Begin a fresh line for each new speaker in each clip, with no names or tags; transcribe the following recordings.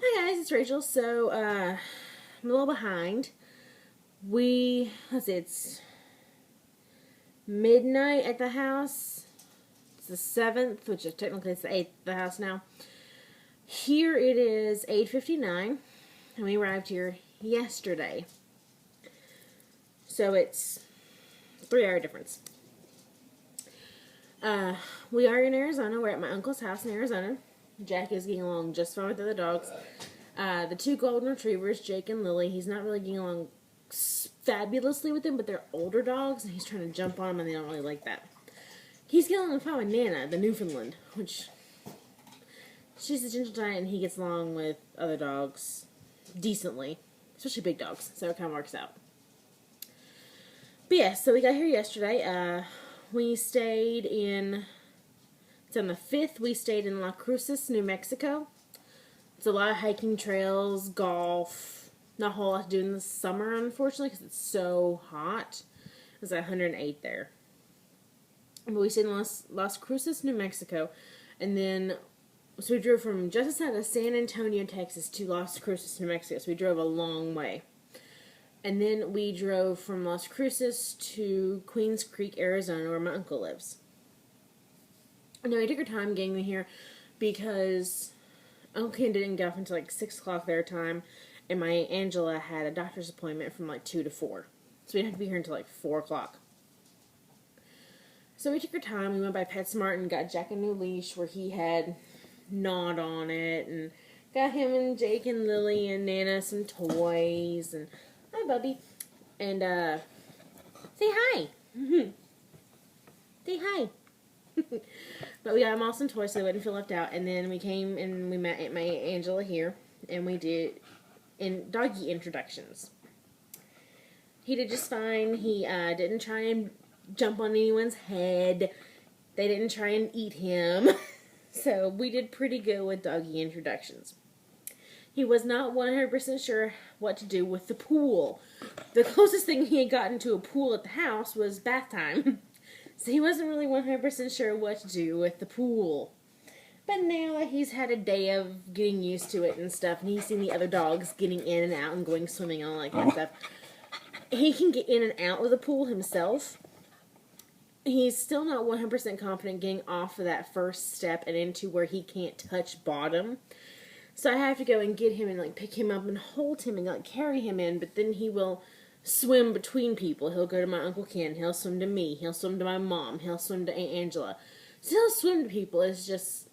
Hi guys, it's Rachel. So, I'm a little behind. Let's see, it's midnight at the house. It's the 7th, which is technically it's the 8th at the house now. Here it is 8:59, and we arrived here yesterday. So it's 3-hour difference. We are in Arizona. We're at my uncle's house in Arizona. Jack is getting along just fine with the other dogs. The 2 golden retrievers, Jake and Lily, he's not really getting along fabulously with them, but they're older dogs, and he's trying to jump on them, and they don't really like that. He's getting along fine with Nana, the Newfoundland, which she's a gentle giant, and he gets along with other dogs decently, especially big dogs, so it kind of works out. But yeah, so we got here yesterday. We stayed in, it's on the 5th, we stayed in Las Cruces, New Mexico. It's a lot of hiking trails, golf, not a whole lot to do in the summer, unfortunately, because it's so hot. It's like 108 there. But we stayed in Las Cruces, New Mexico, and then, so we drove from just outside of San Antonio, Texas to Las Cruces, New Mexico, so we drove a long way. And then we drove from Las Cruces to Queens Creek, Arizona, where my uncle lives. Now, we took our time getting here because Uncle Ken didn't get off until like 6 o'clock their time, and my Aunt Angela had a doctor's appointment from like 2 to 4. So we didn't have to be here until like 4 o'clock. So we took our time. We went by PetSmart and got Jack a new leash where he had gnawed on it, and got him and Jake and Lily and Nana some toys, and hi, Bubby. And, say hi. Say hi. But we got them all some toys so they wouldn't feel left out. And then we came and we met my Aunt Angela here, and we did doggy introductions. He did just fine. He didn't try and jump on anyone's head. They didn't try and eat him. So we did pretty good with doggy introductions. He was not 100% sure what to do with the pool. The closest thing he had gotten to a pool at the house was bath time. So he wasn't really 100% sure what to do with the pool. But now that he's had a day of getting used to it and stuff, and he's seen the other dogs getting in and out and going swimming and all that kind of stuff, he can get in and out of the pool himself. He's still not 100% confident getting off of that first step and into where he can't touch bottom. So I have to go and get him and like pick him up and hold him and like carry him in, but then he will swim between people. He'll go to my Uncle Ken, he'll swim to me, he'll swim to my mom, he'll swim to Aunt Angela. So he'll swim to people. It's just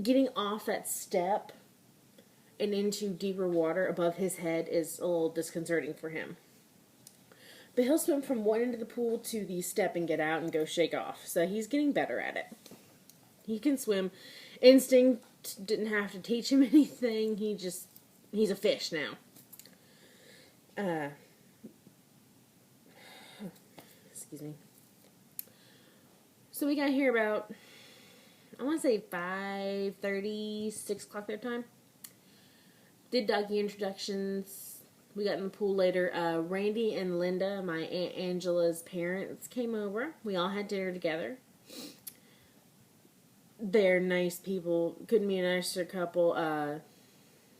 getting off that step and into deeper water above his head is a little disconcerting for him. But he'll swim from one end of the pool to the step and get out and go shake off. So he's getting better at it. He can swim. Instinct didn't have to teach him anything. He's a fish now. Excuse me. So we got here about, I want to say 5:30, 6 o'clock their time. Did doggy introductions. We got in the pool later. Randy and Linda, my Aunt Angela's parents, came over. We all had dinner together. They're nice people. Couldn't be a nicer couple.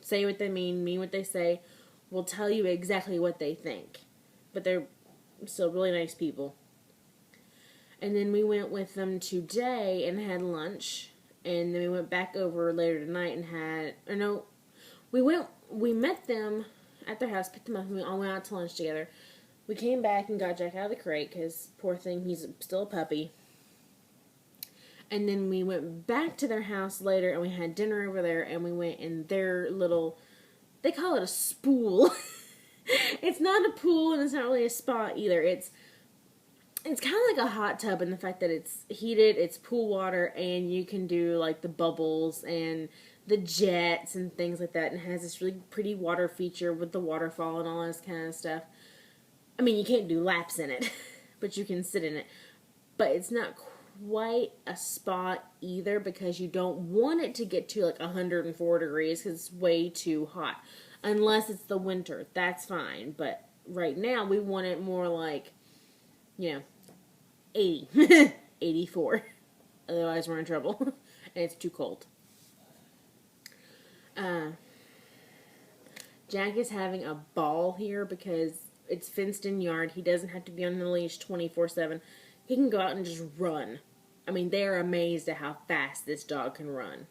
Say what they mean what they say. Will tell you exactly what they think. But they're still really nice people. And then we went with them today and had lunch. And then we went back over later tonight and had, we met them at their house, picked them up, and we all went out to lunch together. We came back and got Jack out of the crate, because poor thing, he's still a puppy. And then we went back to their house later, and we had dinner over there, and we went in their little, they call it a spool. It's not a pool, and it's not really a spa either. It's kind of like a hot tub in the fact that it's heated, it's pool water, and you can do like the bubbles and the jets and things like that, and it has this really pretty water feature with the waterfall and all this kind of stuff. I mean, you can't do laps in it, but you can sit in it. But it's not quite a spa either, because you don't want it to get to like 104 degrees because it's way too hot. Unless it's the winter, that's fine. But right now, we want it more like, 80, 84. Otherwise, we're in trouble, and it's too cold. Uh, Jack is having a ball here because it's fenced in yard. He doesn't have to be on the leash 24/7. He can go out and just run. I mean, they're amazed at how fast this dog can run.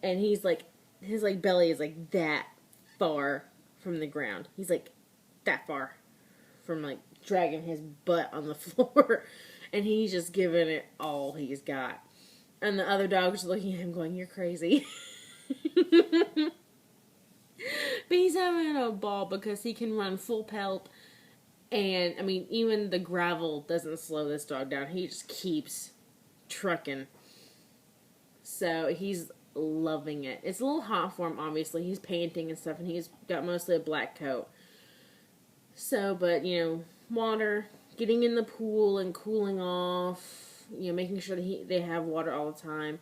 And he's like, his like belly is like that far from the ground. He's like that far from like dragging his butt on the floor. And he's just giving it all he's got. And the other dog's looking at him going, "You're crazy." But he's having a ball because he can run full pelt. And, I mean, even the gravel doesn't slow this dog down. He just keeps trucking. So, he's loving it. It's a little hot for him, obviously. He's painting and stuff, and he's got mostly a black coat. So, but, water, getting in the pool and cooling off, making sure that they have water all the time.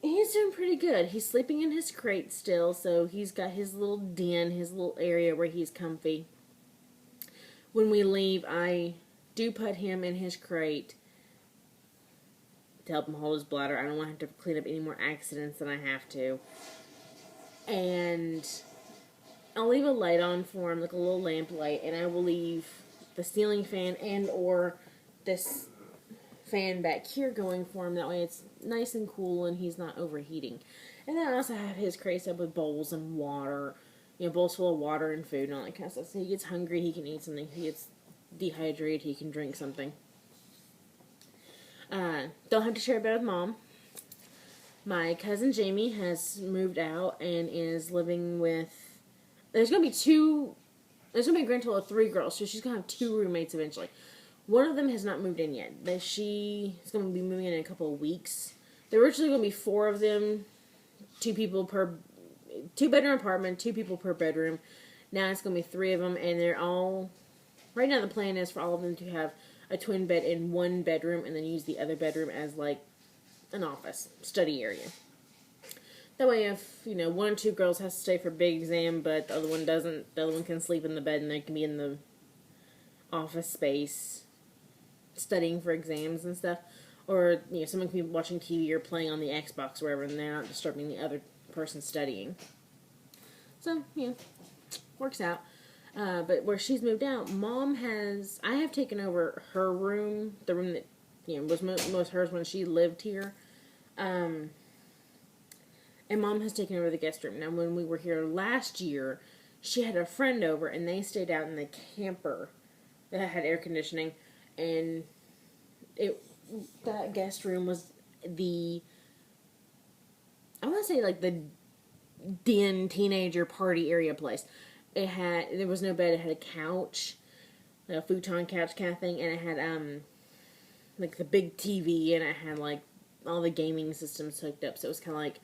He's doing pretty good. He's sleeping in his crate still, so he's got his little den, his little area where he's comfy. When we leave, I do put him in his crate to help him hold his bladder. I don't want him to clean up any more accidents than I have to. And I'll leave a light on for him, like a little lamp light, and I will leave the ceiling fan and or this fan back here going for him. That way it's nice and cool and he's not overheating. And then I also have his crate up with bowls and water, bowls full of water and food and all that kind of stuff. So he gets hungry, he can eat something. He gets dehydrated, he can drink something. Don't have to share a bed with Mom. My cousin Jamie has moved out and is living with... There's going to be a grand total of 3 girls, so she's going to have 2 roommates eventually. One of them has not moved in yet. She is going to be moving in a couple of weeks. There were originally going to be 4 of them, 2 people per 2-bedroom apartment, 2 people per bedroom. Now it's going to be 3 of them, and they're all... Right now the plan is for all of them to have a twin bed in one bedroom and then use the other bedroom as like an office, study area. That way if, 1 or 2 girls has to stay for a big exam, but the other one doesn't, the other one can sleep in the bed and they can be in the office space studying for exams and stuff. Or, someone can be watching TV or playing on the Xbox or wherever and they're not disturbing the other person studying. So, works out. But where she's moved out, I have taken over her room, the room that, was most hers when she lived here. And Mom has taken over the guest room. Now, when we were here last year, she had a friend over, and they stayed out in the camper that had air conditioning, and that guest room was I want to say, like, the den teenager party area place. There was no bed, it had a couch, a futon couch kind of thing, and it had, like, the big TV, and it had, like, all the gaming systems hooked up, so it was kind of like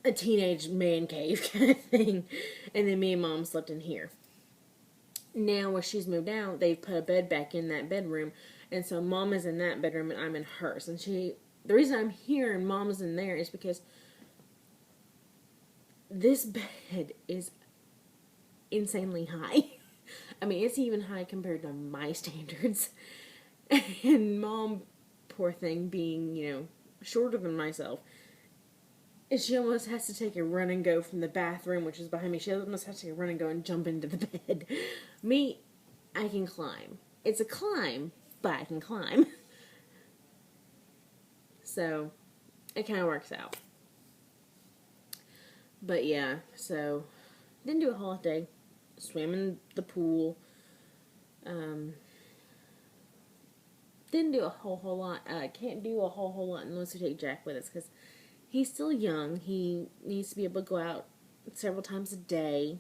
a teenage man cave kind of thing, and then me and Mom slept in here. Now, where she's moved out, they've put a bed back in that bedroom, and so Mom is in that bedroom, and I'm in hers, and the reason I'm here and Mom's in there is because this bed is insanely high. I mean, it's even high compared to my standards. And Mom, poor thing, being, shorter than myself, she almost has to take a run and go from the bathroom, which is behind me. She almost has to take a run and go and jump into the bed. Me, I can climb. It's a climb, but I can climb. So, it kind of works out. But yeah, so, didn't do a whole day. Swam in the pool. Didn't do a whole lot. Can't do a whole lot unless we take Jack with us because he's still young. He needs to be able to go out several times a day.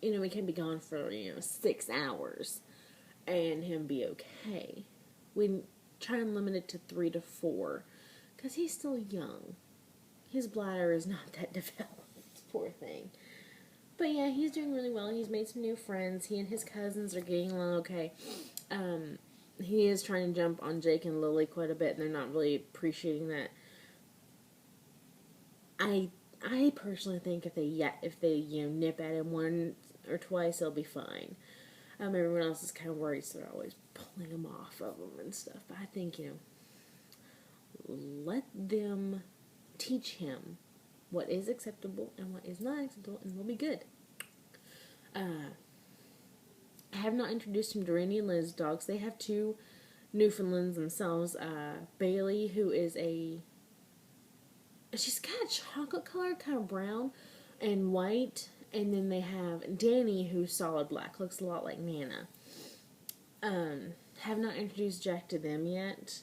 We can't be gone for 6 hours and him be okay. We try and limit it to 3 to 4 because he's still young. His bladder is not that developed. Poor thing. But yeah, he's doing really well. He's made some new friends. He and his cousins are getting along okay. He is trying to jump on Jake and Lily quite a bit, and they're not really appreciating that. I personally think if they nip at him 1 or twice, they'll be fine. Everyone else is kind of worried, so they're always pulling him off of him and stuff. But I think let them teach him what is acceptable and what is not acceptable, and we'll be good. I have not introduced him to Randy and Liz dogs. They have 2 Newfoundlands themselves. Bailey, who is she's kind of chocolate colored, kind of brown and white. And then they have Danny, who's solid black, looks a lot like Nana. Have not introduced Jack to them yet.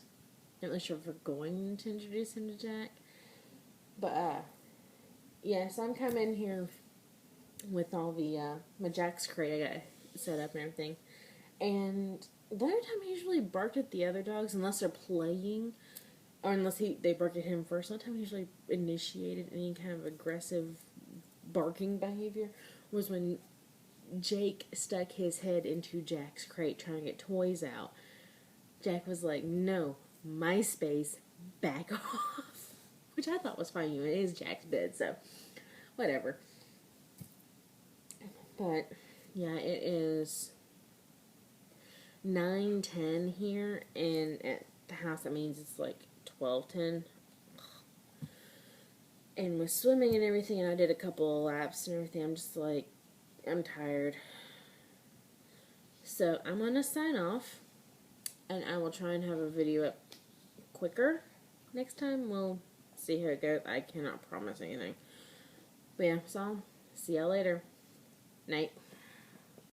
Not really sure if we're going to introduce him to Jack. But, yeah, so I'm coming here with all the, my Jack's crate I got set up and everything. And the other time he usually barked at the other dogs, unless they're playing, or unless they barked at him first. Sometimes he usually initiated any kind of aggressive barking behavior was when Jake stuck his head into Jack's crate trying to get toys out. Jack was like, no, my space, back off. Which I thought was fine. It is Jack's bed, so whatever. But, yeah, it is 9:10 here, and at the house that means it's like 12:10. And with swimming and everything, and I did a couple of laps and everything, I'm just like, I'm tired. So I'm going to sign off, and I will try and have a video up quicker next time. We'll see how it goes. I cannot promise anything. But yeah, so see y'all later. Night.